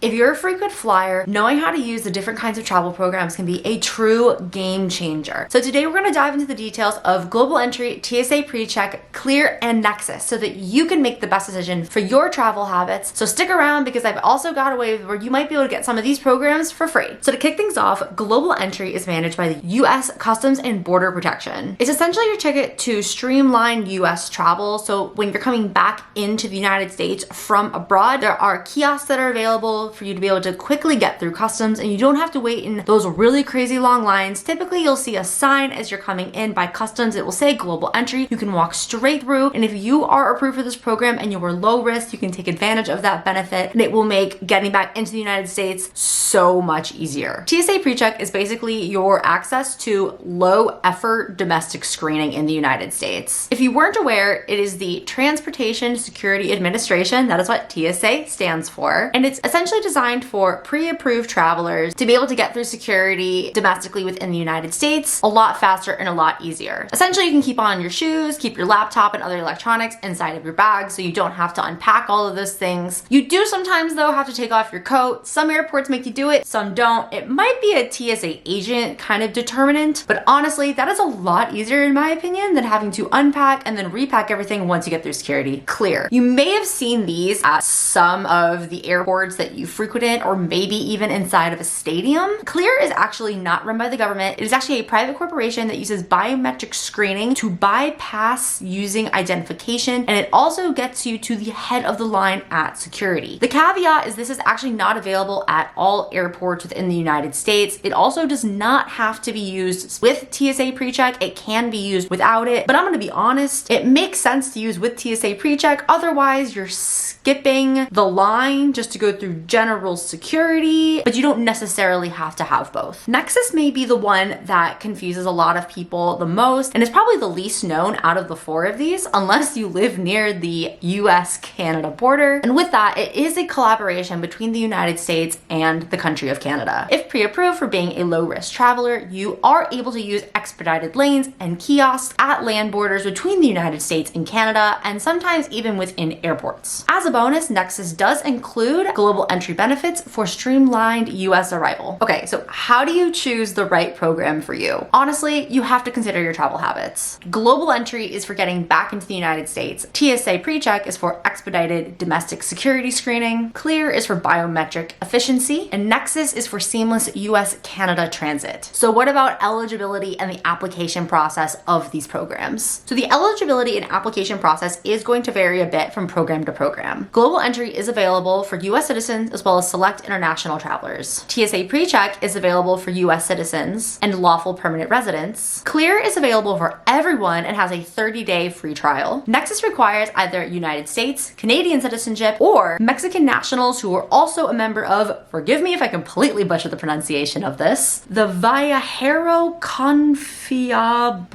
If you're a frequent flyer, knowing how to use the different kinds of travel programs can be a true game changer. So today we're going to dive into the details of Global Entry, TSA PreCheck, Clear, and NEXUS so that you can make the best decision for your travel habits. So stick around because I've also got a way where you might be able to get some of these programs for free. So to kick things off, Global Entry is managed by the U.S. Customs and Border Protection. It's essentially your ticket to streamline U.S. travel. So when you're coming back into the United States from abroad, there are kiosks that are available for you to be able to quickly get through customs, and you don't have to wait in those really crazy long lines. Typically, you'll see a sign as you're coming in by customs. It will say Global Entry. You can walk straight through, and if you are approved for this program and you are low risk, you can take advantage of that benefit, and it will make getting back into the United States so much easier. TSA PreCheck is basically your access to low effort domestic screening in the United States. If you weren't aware, it is the Transportation Security Administration. That is what TSA stands for, and it's essentially designed for pre-approved travelers to be able to get through security domestically within the United States a lot faster and a lot easier. Essentially, you can keep on your shoes, keep your laptop and other electronics inside of your bag so you don't have to unpack all of those things. You do sometimes though have to take off your coat. Some airports make you do it, some don't. It might be a TSA agent kind of determinant, but honestly, that is a lot easier in my opinion than having to unpack and then repack everything once you get through security. Clear. You may have seen these at some of the airports that you frequented, or maybe even inside of a stadium. Clear is actually not run by the government. It is actually a private corporation that uses biometric screening to bypass using identification, and it also gets you to the head of the line at security. The caveat is this is actually not available at all airports within the United States. It also does not have to be used with TSA PreCheck. It can be used without it, but I'm going to be honest, it makes sense to use with TSA PreCheck. Otherwise, you're skipping the line just to go through general security, but you don't necessarily have to have both. NEXUS may be the one that confuses a lot of people the most, and is probably the least known out of the four of these, unless you live near the US-Canada border. And with that, it is a collaboration between the United States and the country of Canada. If pre-approved for being a low-risk traveler, you are able to use expedited lanes and kiosks at land borders between the United States and Canada, and sometimes even within airports. As a bonus, NEXUS does include Global Entry benefits for streamlined US arrival. Okay, so how do you choose the right program for you? Honestly, you have to consider your travel habits. Global Entry is for getting back into the United States. TSA PreCheck is for expedited domestic security screening. Clear is for biometric efficiency, and NEXUS is for seamless US-Canada transit. So what about eligibility and the application process of these programs? So the eligibility and application process is going to vary a bit from program to program. Global Entry is available for US citizens as well as select international travelers. TSA PreCheck is available for US citizens and lawful permanent residents. Clear is available for everyone and has a 30-day free trial. NEXUS requires either United States, Canadian citizenship, or Mexican nationals who are also a member of, forgive me if I completely butcher the pronunciation of this, the Viajero Confiable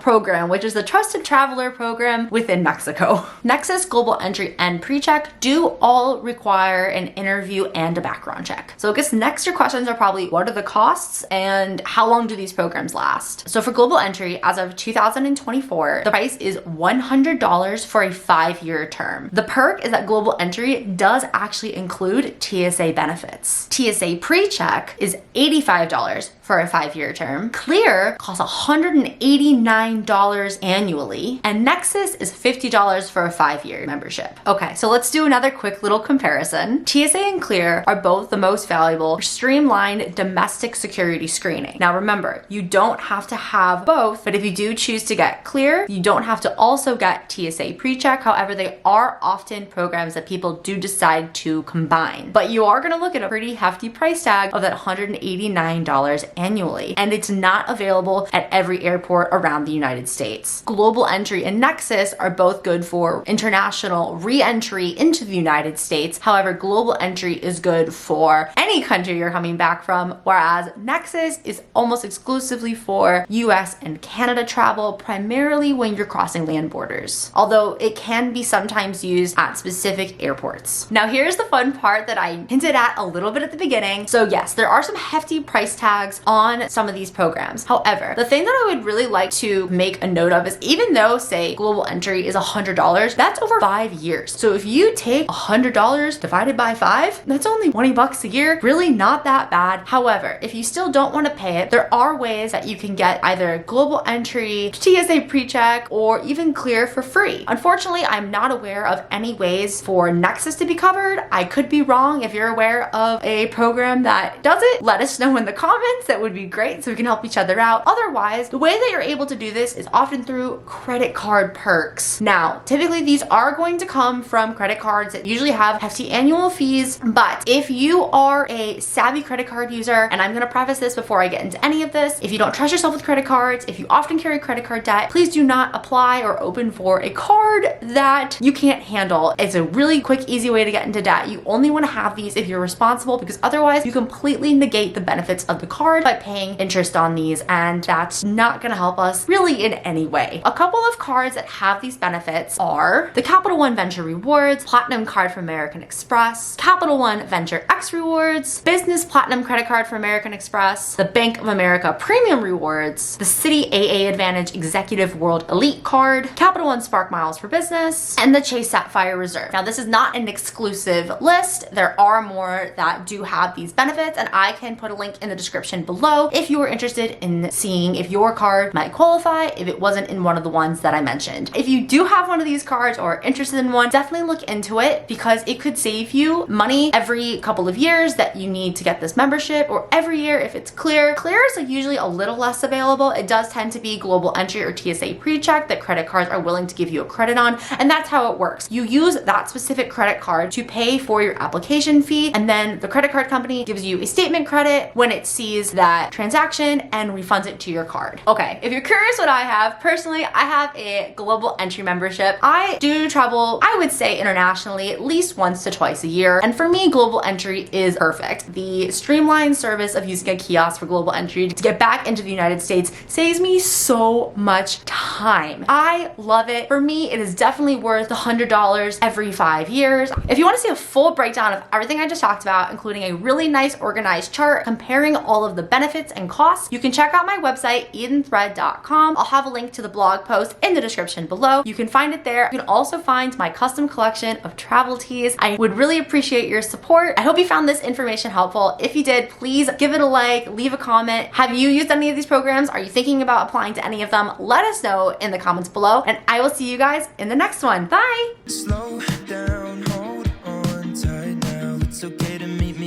program, which is the trusted traveler program within Mexico. NEXUS, Global Entry, and PreCheck do all require an interview and a background check. So I guess next your questions are probably what are the costs and how long do these programs last? So for Global Entry, as of 2024, the price is $100 for a 5-year term. The perk is that Global Entry does actually include TSA benefits. TSA PreCheck is $85 for a 5-year term. Clear costs $189 annually, and NEXUS is $50 for a 5-year membership. Okay, so let's do another quick little comparison. TSA and Clear are both the most valuable for streamlined domestic security screening. Now remember, you don't have to have both, but if you do choose to get Clear, you don't have to also get TSA PreCheck. However, they are often programs that people do decide to combine. But you are gonna look at a pretty hefty price tag of that $189 annually, and it's not available at every airport around the United States. Global Entry and NEXUS are both good for international re-entry into the United States. However, Global Entry is good for any country you're coming back from, whereas NEXUS is almost exclusively for US and Canada travel, primarily when you're crossing land borders, although it can be sometimes used at specific airports. Now here's the fun part that I hinted at a little bit at the beginning. So yes, there are some hefty price tags on some of these programs. However, the thing that I would really like to make a note of is even though, say, Global Entry is $100, that's over 5 years. So if you take $100 divided by 5, $25? That's only $20 a year. Really not that bad. However, if you still don't want to pay it, there are ways that you can get either global entry, TSA PreCheck, or even clear for free. Unfortunately, I'm not aware of any ways for NEXUS to be covered. I could be wrong. If you're aware of a program that does it, let us know in the comments. That would be great so we can help each other out. Otherwise, the way that you're able to do this is often through credit card perks. Now, typically these are going to come from credit cards that usually have hefty annual fees, but if you are a savvy credit card user, and I'm gonna preface this before I get into any of this, if you don't trust yourself with credit cards, if you often carry credit card debt, please do not apply or open for a card that you can't handle. It's a really quick, easy way to get into debt. You only wanna have these if you're responsible, because otherwise you completely negate the benefits of the card by paying interest on these, and that's not gonna help us really in any way. A couple of cards that have these benefits are the Capital One Venture Rewards, Platinum Card from American Express, Capital One Venture X Rewards, Business Platinum Credit Card from American Express, the Bank of America Premium Rewards, the Citi AA Advantage Executive World Elite Card, Capital One Spark Miles for Business, and the Chase Sapphire Reserve. Now, this is not an exclusive list. There are more that do have these benefits, and I can put a link in the description below if you are interested in seeing if your card might qualify if it wasn't in one of the ones that I mentioned. If you do have one of these cards or are interested in one, definitely look into it, because it could save you money every couple of years that you need to get this membership, or every year if it's clear. Clear is usually a little less available. It does tend to be global entry or TSA PreCheck that credit cards are willing to give you a credit on, and that's how it works. You use that specific credit card to pay for your application fee, and then the credit card company gives you a statement credit when it sees that transaction and refunds it to your card. Okay, if you're curious what I have, personally, I have a global entry membership. I do travel, I would say internationally, at least once to twice a year, and for me, global entry is perfect. The streamlined service of using a kiosk for global entry to get back into the United States saves me so much time. I love it. For me, it is definitely worth the $100 every 5 years. If you want to see a full breakdown of everything I just talked about, including a really nice organized chart comparing all of the benefits and costs, you can check out my website, EdenThread.com. I'll have a link to the blog post in the description below. You can find it there. You can also find my custom collection of travel tees. I would really appreciate your support. I hope you found this information helpful. If you did, please give it a like, leave a comment. Have you used any of these programs? Are you thinking about applying to any of them? Let us know in the comments below, and I will see you guys in the next one. Bye! Slow down, hold on tight now. It's okay to meet me